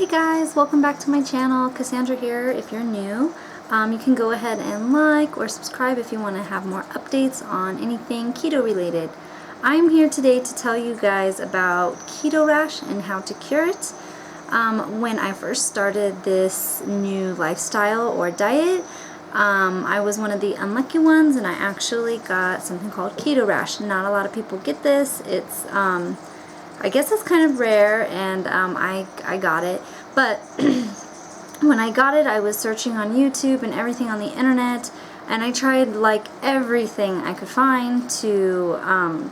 Hey guys, welcome back to my channel. Cassandra here. If you're new, you can go ahead and like or subscribe if you want to have more updates on anything keto related. I'm here today to tell you guys about keto rash and how to cure it. When I first started this new lifestyle or diet, I was one of the unlucky ones and I actually got something called keto rash. Not a lot of people get this. It's I guess it's kind of rare, and I got it. But when I got it, I was searching on YouTube and everything on the internet, and I tried like everything I could find to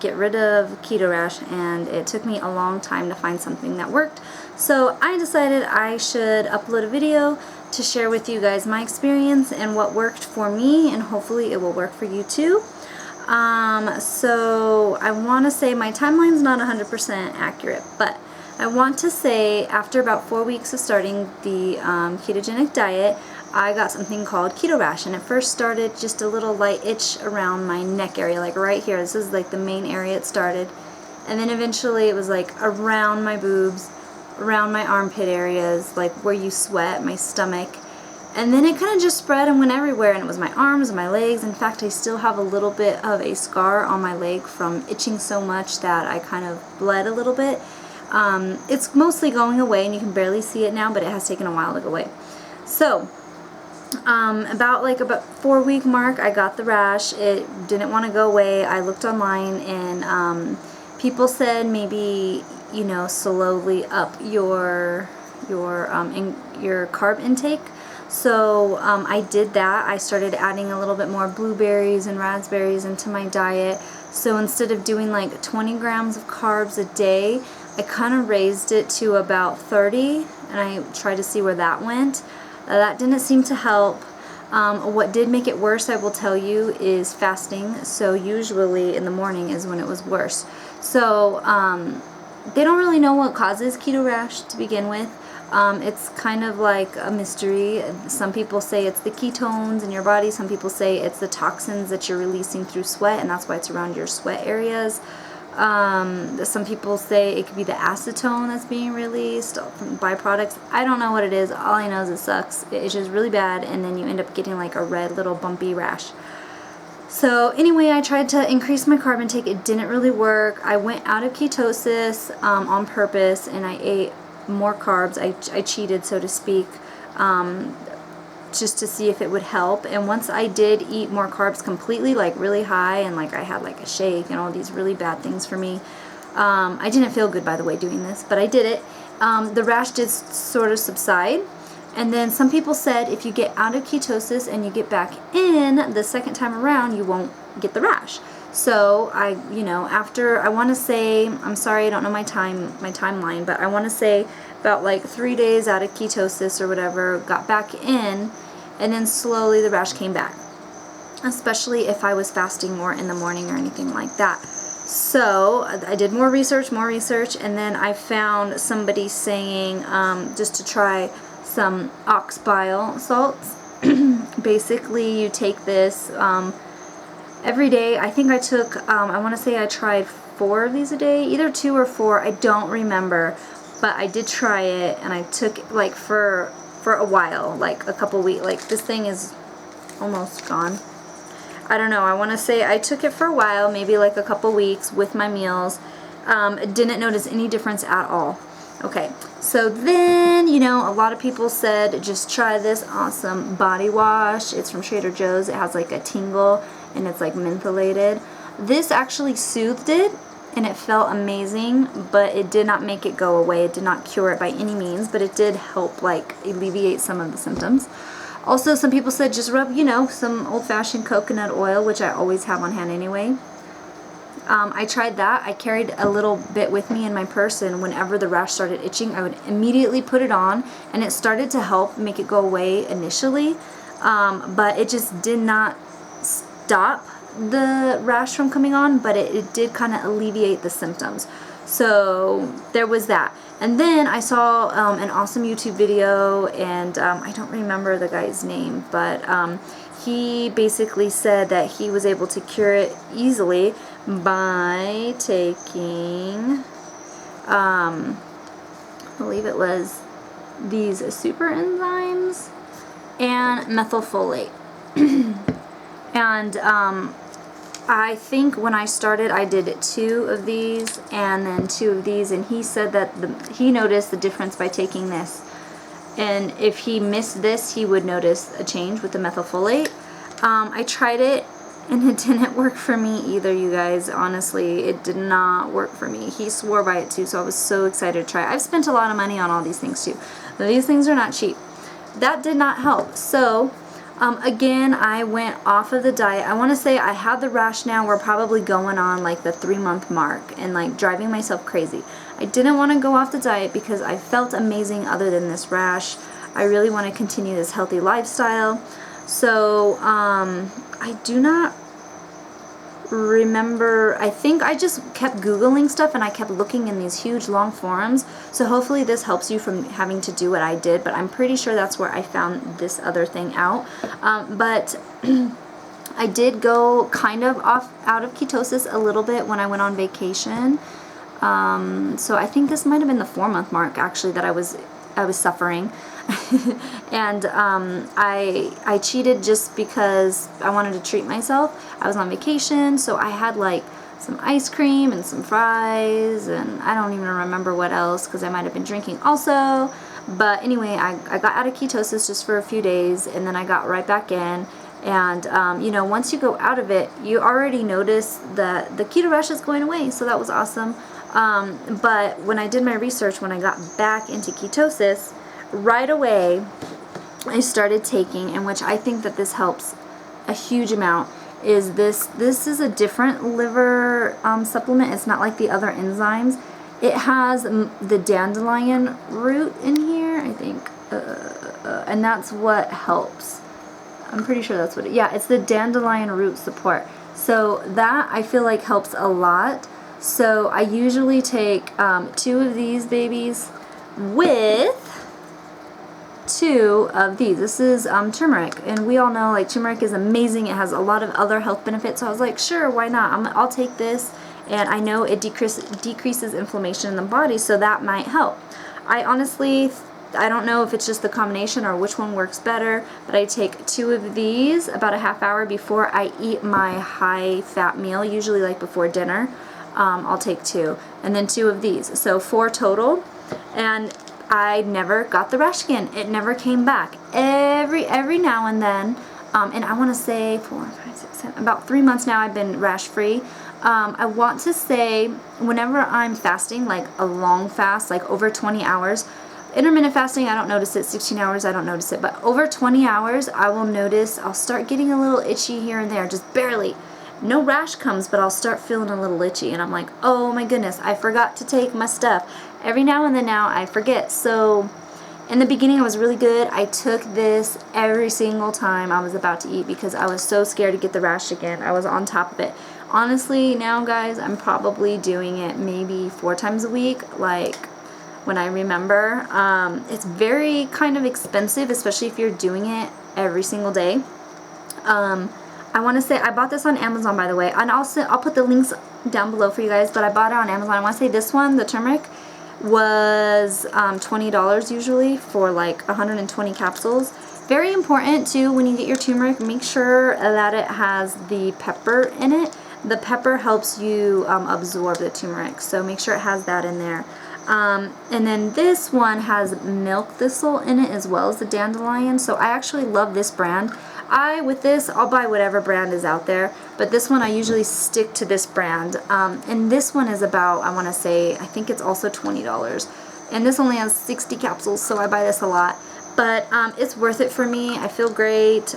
get rid of keto rash, and it took me a long time to find something that worked. So I decided I should upload a video to share with you guys my experience and what worked for me, and hopefully it will work for you too. So I want to say my timeline's not 100% accurate, but I want to say after about 4 weeks of starting the ketogenic diet, I got something called keto rash, and it first started just a little light itch around my neck area, like right here. This is like the main area it started, and then eventually it was like around my boobs, around my armpit areas, like where you sweat, my stomach. And then it kind of just spread and went everywhere, and it was my arms and my legs. In fact, I still have a little bit of a scar on my leg from itching so much that I kind of bled a little bit. It's mostly going away, and you can barely see it now, but it has taken a while to go away. So, about 4 week mark, I got the rash. It didn't want to go away. I looked online, and people said maybe, you know, slowly up your carb intake. So I did that. I started adding a little bit more blueberries and raspberries into my diet. So instead of doing like 20 grams of carbs a day, I kind of raised it to about 30, and I tried to see where that went. That didn't seem to help. What did make it worse, I will tell you, is fasting. So usually in the morning is when it was worse. So they don't really know what causes keto rash to begin with. It's kind of like a mystery. Some people say it's the ketones in your body. Some people say it's the toxins that you're releasing through sweat, and that's why it's around your sweat areas. Some people say it could be the acetone that's being released from byproducts. I don't know what it is. All I know is it sucks. It's just really bad, and then you end up getting like a red little bumpy rash. So anyway, I tried to increase my carb intake. It didn't really work. I went out of ketosis on purpose, and I ate more carbs. I cheated, so to speak, just to see if it would help. And once I did eat more carbs completely, like really high, and like I had like a shake and all these really bad things for me, I didn't feel good, by the way, doing this, but I did it. The rash did sort of subside. And then some people said if you get out of ketosis and you get back in the second time around, you won't get the rash. So after, I want to say, I'm sorry, I don't know my timeline, but I want to say about like 3 days out of ketosis or whatever, got back in, and then slowly the rash came back, especially if I was fasting more in the morning or anything like that. So I did more research, and then I found somebody saying just to try some bile salts. Basically, you take this every day. I think I took, I want to say I tried 4 of these a day, either 2 or 4, I don't remember, but I did try it, and I took it like for a while, like a couple weeks. Like this thing is almost gone. I don't know, I want to say I took it for a while, maybe like a couple weeks with my meals. Didn't notice any difference at all. Okay, so then, a lot of people said just try this awesome body wash. It's from Trader Joe's. It has like a tingle, and it's like mentholated. This actually soothed it, and it felt amazing, but it did not make it go away. It did not cure it by any means, but it did help like alleviate some of the symptoms. Also, some people said just rub, some old-fashioned coconut oil, which I always have on hand anyway. I tried that. I carried a little bit with me in my purse, and whenever the rash started itching, I would immediately put it on, and it started to help make it go away initially, but it just did not stop the rash from coming on, but it did kind of alleviate the symptoms. So there was that. And then I saw an awesome YouTube video, and I don't remember the guy's name, but he basically said that he was able to cure it easily by taking, I believe it was these super enzymes and methylfolate. And I think when I started, I did 2 of these and then 2 of these, and he said that he noticed the difference by taking this. And if he missed this, he would notice a change with the methylfolate. I tried it, and it didn't work for me either, you guys. Honestly, it did not work for me. He swore by it too, so I was so excited to try it. I've spent a lot of money on all these things too. These things are not cheap. That did not help. So again, I went off of the diet. I want to say I had the rash now. We're probably going on like the 3-month mark and like driving myself crazy. I didn't want to go off the diet because I felt amazing other than this rash. I really want to continue this healthy lifestyle. So I do not remember. I think I just kept Googling stuff and I kept looking in these huge long forums. So hopefully this helps you from having to do what I did, but I'm pretty sure that's where I found this other thing out. But I did go kind of out of ketosis a little bit when I went on vacation. So I think this might have been the 4-month mark actually that I was suffering. And I cheated just because I wanted to treat myself. I was on vacation, so I had like some ice cream and some fries, and I don't even remember what else because I might have been drinking also. But anyway, I got out of ketosis just for a few days, and then I got right back in. And you know, once you go out of it, you already notice that the keto rash is going away, so that was awesome. But when I did my research, when I got back into ketosis, right away I started taking, and which I think that this helps a huge amount, is this is a different liver supplement. It's not like the other enzymes. It has the dandelion root in here, I think, and that's what helps. I'm pretty sure that's what yeah, it's the dandelion root support. So that I feel like helps a lot. So I usually take 2 of these babies with 2 of these. This is turmeric, and we all know like turmeric is amazing. It has a lot of other health benefits, so I was like, sure, why not? I'll take this, and I know it decreases inflammation in the body, so that might help. I honestly, I don't know if it's just the combination or which one works better, but I take 2 of these about a half hour before I eat my high fat meal, usually like before dinner. I'll take 2, and then 2 of these, so 4 total. And I never got the rash again. It never came back. Every now and then, and I want to say 4, 5, 6, 7, about 3 months now I've been rash free. I want to say whenever I'm fasting, like a long fast, like over 20 hours, intermittent fasting, I don't notice it. 16 hours, I don't notice it. But over 20 hours, I will notice I'll start getting a little itchy here and there, just barely. No rash comes, but I'll start feeling a little itchy, and I'm like, oh my goodness, I forgot to take my stuff. Every now and then now I forget. So in the beginning I was really good. I took this every single time I was about to eat because I was so scared to get the rash again. I was on top of it. Honestly, now guys, I'm probably doing it maybe 4 times a week, like when I remember. It's very kind of expensive, especially if you're doing it every single day. I want to say I bought this on Amazon, by the way, and I'll put the links down below for you guys, but I bought it on Amazon. I want to say this one, the turmeric, was $20 usually for like 120 capsules. Very important too, when you get your turmeric, make sure that it has the pepper in it. The pepper helps you absorb the turmeric, so make sure it has that in there. And then this one has milk thistle in it as well as the dandelion, so I actually love this brand. With this, I'll buy whatever brand is out there, but this one I usually stick to this brand. And this one is about, I want to say, I think it's also $20. And this only has 60 capsules, so I buy this a lot. But it's worth it for me. I feel great.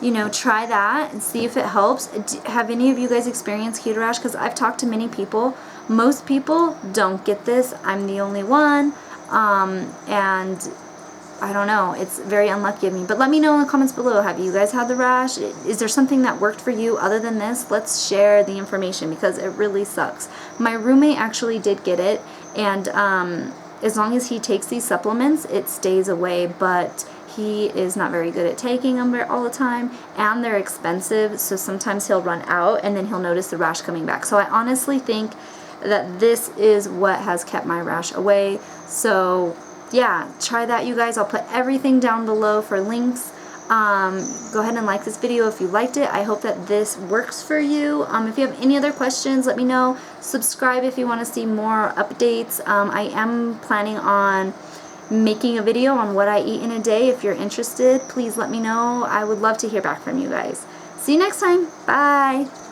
You know, try that and see if it helps. Have any of you guys experienced keto rash? Because I've talked to many people. Most people don't get this. I'm the only one. And I don't know. It's very unlucky of me. But let me know in the comments below. Have you guys had the rash? Is there something that worked for you other than this? Let's share the information because it really sucks. My roommate actually did get it. And as long as he takes these supplements, it stays away. But he is not very good at taking them all the time. And they're expensive. So sometimes he'll run out and then he'll notice the rash coming back. So I honestly think that this is what has kept my rash away. So yeah, try that, you guys. I'll put everything down below for links. Go ahead and like this video if you liked it. I hope that this works for you. If you have any other questions, let me know. Subscribe if you want to see more updates. I am planning on making a video on what I eat in a day. If you're interested, please let me know. I would love to hear back from you guys. See you next time. Bye.